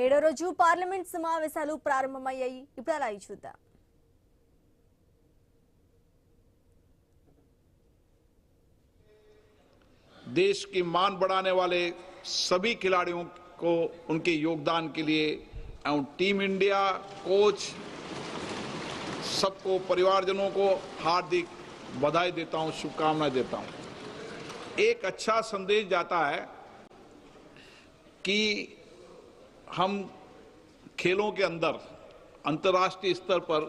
ఏడో రోజు పార్లమెంట్ సమావేశాలు ప్రారంభమయ్యాయి. ఇప్పుడు అలా చూద్దాం. देश की मान बढ़ाने वाले सभी खिलाड़ियों को उनके योगदान के लिए एवं टीम इंडिया कोच सबको परिवारजनों को हार्दिक बधाई देता हूं, शुभकामनाएं देता हूं। एक अच्छा संदेश जाता है कि हम खेलों के अंदर अंतर्राष्ट्रीय स्तर पर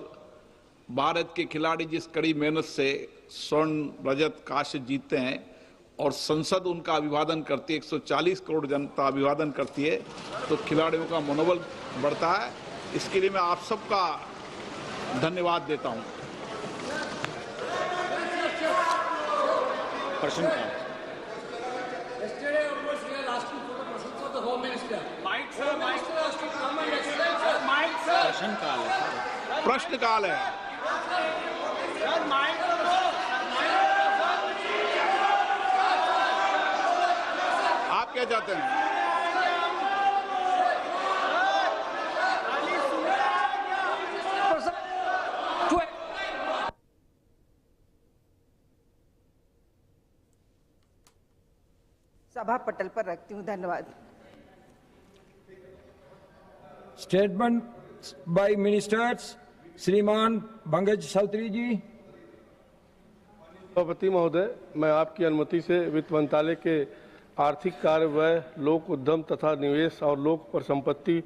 भारत के खिलाड़ी जिस कड़ी मेहनत से स्वर्ण रजत कांस्य जीतते हैं और संसद उनका अभिवादन करती है, 140 करोड़ जनता अभिवादन करती है, तो खिलाड़ियों का मनोबल बढ़ता है। इसके लिए मैं आप सबका धन्यवाद देता हूं। प्रश्न काल है। आप क्या चाहते हैं? सभा पटल पर रखती हूँ। धन्यवाद। Statement by ministers. श्रीमान बंगज चौधरी जी। सभापति महोदय, मैं आपकी अनुमति से वित्त मंत्रालय के आर्थिक कार्य व्यय, लोक उद्यम तथा निवेश और लोक परिसंपत्ति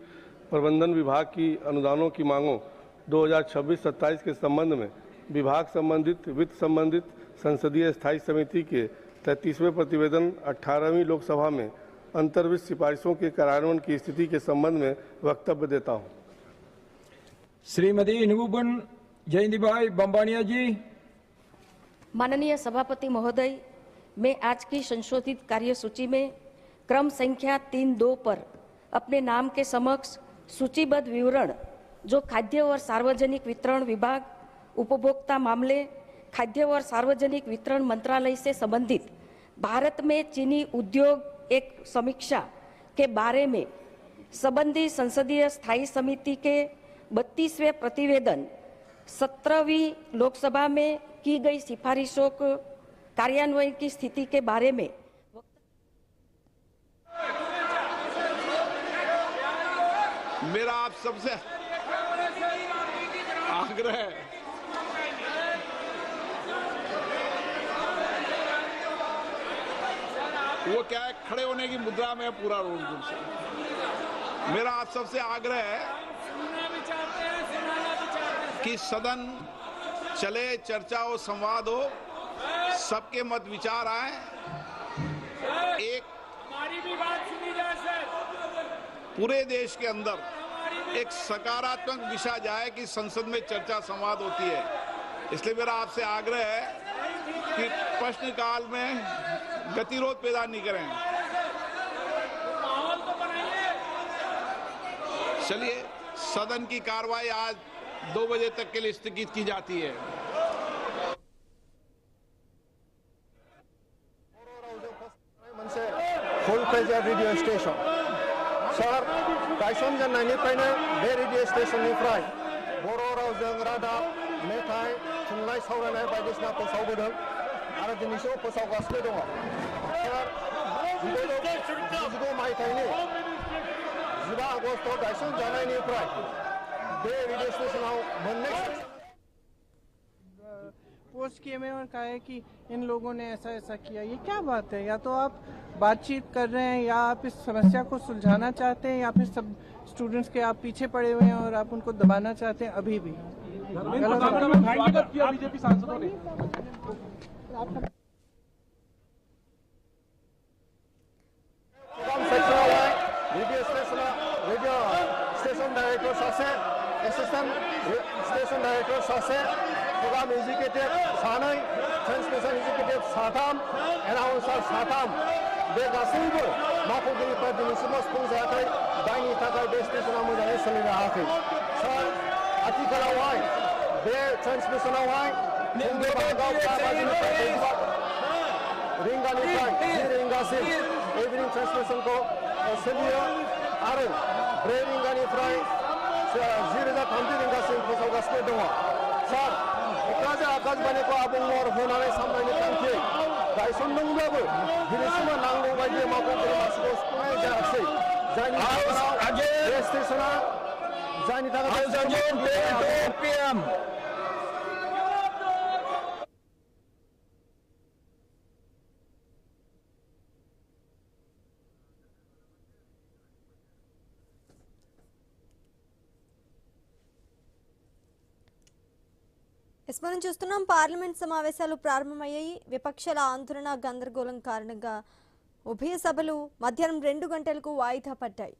प्रबंधन विभाग की अनुदानों की मांगों 2026-27 के संबंध में विभाग संबंधित वित्त संबंधित संसदीय स्थायी समिति के 33वें प्रतिवेदन 18वीं लोकसभा में अंतर्वित्त सिफारिशों के कार्यान्वयन की स्थिति के संबंध में वक्तव्य देता हूँ। श्रीमती नुबुन जयंतीभाई बम्बानिया जी। माननीय सभापति महोदय, मैं आज की संशोधित कार्यसूची में क्रम संख्या 3.2 पर अपने नाम के समक्ष सूचीबद्ध विवरण जो खाद्य और सार्वजनिक वितरण विभाग, उपभोक्ता मामले, खाद्य और सार्वजनिक वितरण मंत्रालय से संबंधित भारत में चीनी उद्योग एक समीक्षा के बारे में संबंधी संसदीय स्थायी समिति के 32वें प्रतिवेदन 17वीं लोकसभा में की गई सिफारिशों को कार्यान्वयन की स्थिति के बारे में मेरा आप सबसे आग्रह है वो क्या है, खड़े होने की मुद्रा में पूरा रोज से मेरा आप सबसे आग्रह है कि सदन चले, चर्चा हो, संवाद हो, सबके मत विचार आए, एक पूरे देश के अंदर एक सकारात्मक दिशा जाए कि संसद में चर्चा संवाद होती है। इसलिए मेरा आपसे आग्रह है कि प्रश्नकाल में गतिरोध पैदा नहीं करें। चलिए, सदन की कार्रवाई आज 2 बजे तक के लिए स्थगित की जाती है। फुल प्रेजर रेडियो स्टेशन सर गायसन जानायनिफ्रायनो बे रेडियो स्टेशननिफ्राय बर' रावजों रादाब, मेथाइ, थुनलाइ सावरायनाय बायदिसिना फोसावबोदों आरो दिनैसिम फोसावगासिनो दङ। सर 1999 मायथाइनि 15 आगस्ट गायसन जानायनिफ्राय बे रेडियो स्टेशनाव मोननै पोस्ट किए में और कहा है कि इन लोगों ने ऐसा ऐसा किया। ये क्या बात है? या तो आप बातचीत कर रहे हैं या आप इस समस्या को सुलझाना चाहते हैं या फिर सब स्टूडेंट्स के आप पीछे पड़े हुए हैं और आप उनको दबाना चाहते हैं। अभी भी बीजेपी सांसदों ने रेडियो स्टेशन डायरेक्टर सासे, एसिस्टेंट स्टेशन डायरेक्टर सासे, प्रोग्राम एग्जीक्यूटिव सानै, ट्रांसमिशन एग्जीक्यूटिव साथाम, एनाउंसार साथाम, बे गासैबो मावख'गिरिफ्रा दिनैसिम सुफुंजायाखै। जायनि थाखाय बे स्टेशना मोजाङै सोलिनो हायाखै। सार, आथिखालावहाय बे ट्रान्समिसनावहाय फुंनि बाहागोआव 4 बाजिनिफ्राय रिंगानिफ्राय 10 रिंगासिम इभिनिं ट्रान्समिसनखौ सोलियो। आरो 4 रिंगानिफ्राय 2030 रिंगासिम फोसावगासिनो दङ। सार क'क्राझार आकाशबाणीखौ आबुं महर होनानै सामलायनो थांखि गायसनदोंब्लाबो दिनैसिमबो नांगौ बायदि मावफुंगिरि मासिखौ सुफुंनाय जायाखै। जायनि थाखाय बे स्टेशना जायनि थाखाय మనం చూస్తున్నాం పార్లమెంట్ సమావేశాలు ప్రారంభమయ్యాయి. విపక్షాల ఆందోళన గందరగోళం కారణంగా ఉభయ సభలు మధ్యాహ్నం 2 గంటలకు వాయిదా పడ్డాయి.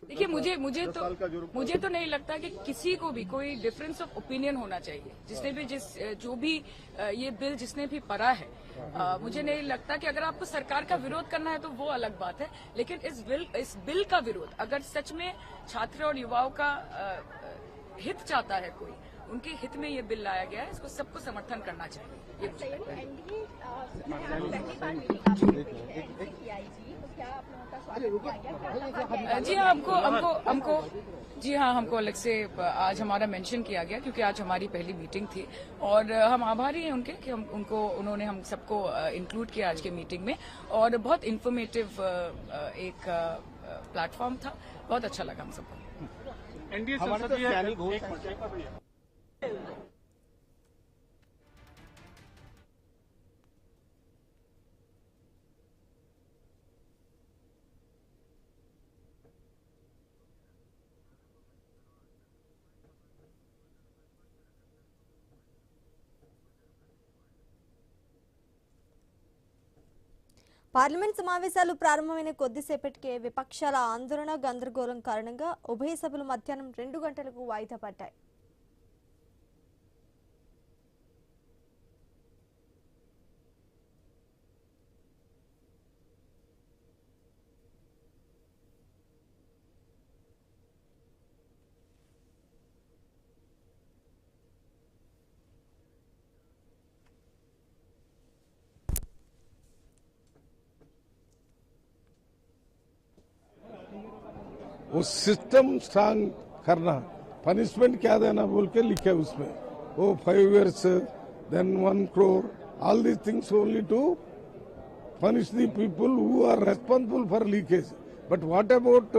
देखिए मुझे तो नहीं लगता कि किसी को भी कोई डिफरेंस ऑफ ओपिनियन होना चाहिए। जिसने भी जो भी ये बिल जिसने भी पढ़ा है, मुझे नहीं लगता कि अगर आपको सरकार का विरोध करना है तो वो अलग बात है, लेकिन इस बिल का विरोध अगर सच में छात्र और युवाओं का हित चाहता है कोई, उनके हित में ये बिल लाया गया है, इसको सबको समर्थन करना चाहिए। ये मुझे लगता है। जी हाँ, हमको अलग से आज हमारा मेंशन किया गया क्योंकि आज हमारी पहली मीटिंग थी और हम आभारी हैं उनके कि उन्होंने हम सबको इंक्लूड किया आज के मीटिंग में और बहुत इंफॉर्मेटिव एक प्लेटफॉर्म था। बहुत अच्छा लगा हम सबको। పార్లమెంట్ సమావేశాలు ప్రారంభమైన కొద్దిసేపటికే విపక్షాల ఆందోళన గందరగోళం కారణంగా ఉభయ సభలు మధ్యాహ్నం 2 గంటలకు వాయిదా పడ్డాయి. वो सिस्टम स्ट्रांग करना, पनिशमेंट क्या देना बोल के लिखे उसमें, वो 5 years then 1 crore, all these things only to punish the people who are responsible for leakage. But what about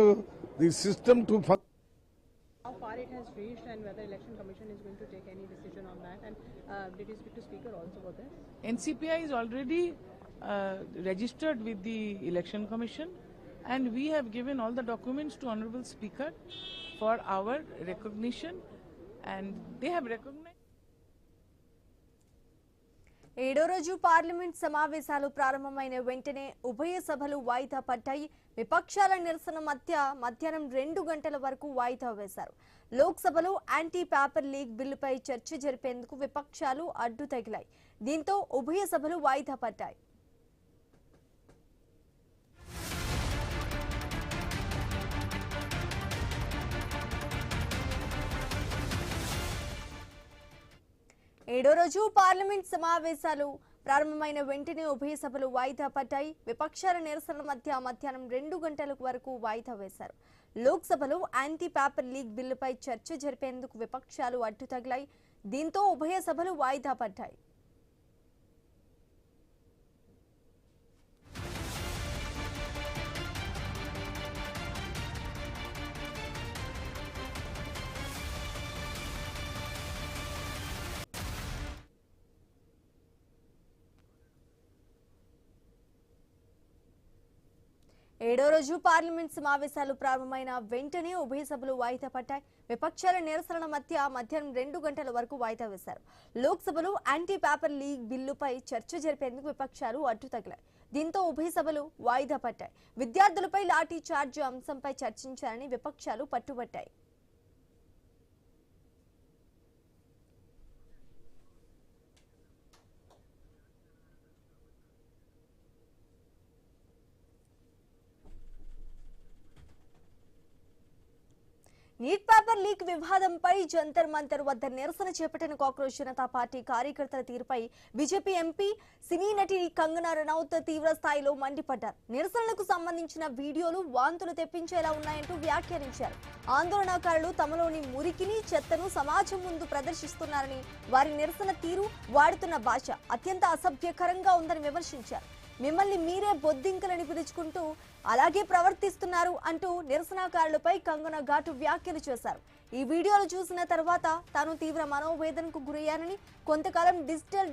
the system to how far it has reached and whether election commission is going to take any decision on that, and did you speak to speaker also about this? NCPI is already registered with the election commission, and we have given all the documents to honorable speaker for our recognition, and they have recognized. ఏడో రోజు parliament సమావేశాలు ప్రారంభమైన వెంటనే ఉభయ సభలు వాయిదా పడ్డాయి. విపక్షాల నిరసన మధ్య మధ్యాహ్నం 2 గంటల వరకు వాయిదా వేశారు. లోక్సభలో యాంటీ పేపర్ లీక్ బిల్లుపై చర్చ జరిపేందుకు విపక్షాలు అడ్డు తగిలాయి. దీంతో ఉభయ సభలు వాయిదా పడ్డాయి. ఏడో రోజు పార్లమెంట్ సమావేశాలు ప్రారంభమైన వెంటనే ఉభయ సభలు వాయిదా పడ్డాయి. విపక్షాల నిరసనల మధ్య మధ్యాహ్నం 2 గంటల వరకు వాయిదా వేశారు. లోక్సభలో యాంటీ పేపర్ లీక్ బిల్లుపై చర్చ జరిపేందుకు విపక్షాలు అడ్డు తగిలాయి. దీంతో ఉభయ సభలు వాయిదా పడ్డాయి. ఏడో రోజు పార్లమెంట్ సమావేశాలు ప్రారంభమైన వెంటనే ఉభయ సభలు వాయిదా పడ్డాయి. విపక్షాల నిరసనల మధ్య మధ్యాహ్నం 2 గంటల వరకు వాయిదా వేశారు. లోక్సభలో యాంటీ పేపర్ లీక్ బిల్లుపై చర్చ జరిపేందుకు విపక్షాలు అడ్డు తగిలాయి. దీంతో ఉభయ సభలు వాయిదా పడ్డాయి. విద్యార్థులపై లాఠీ చార్జ్ అంశంపై చర్చించాలని విపక్షాలు పట్టుబట్టాయి. నీట్ పేపర్ లీక్ వివాదంపై జంతర్ మంతర్ వద్ద నిరసన చేపట్టిన కాక్రోచ్ జనతా పార్టీ కార్యకర్తల తీరుపై బీజేపీ ఎంపీ సినీ నటి కంగనా రనౌత్ తీవ్ర స్థాయిలో మండిపడ్డారు. నిరసనలకు సంబంధించిన వీడియోలు వాంతులు తెప్పించేలా ఉన్నాయంటూ వ్యాఖ్యానించారు. ఆందోళనకారులు తమలోని మురికిని చెత్తను సమాజం ముందు ప్రదర్శిస్తున్నారని, వారి నిరసన తీరు వాడుతున్న భాష అత్యంత అసభ్యకరంగా ఉందని విమర్శించారు. మిమ్మల్ని మీరే బొద్దింకలని పిలుచుకుంటూ అలాగే ప్రవర్తిస్తున్నారు అంటూ నిరసనకారులపై కంగనా ఘాటు వ్యాఖ్యలు చేశారు. ఈ వీడియోలు చూసిన తర్వాత తాను తీవ్ర మనోవేదనకు గురయ్యానని, కొంతకాలం డిజిటల్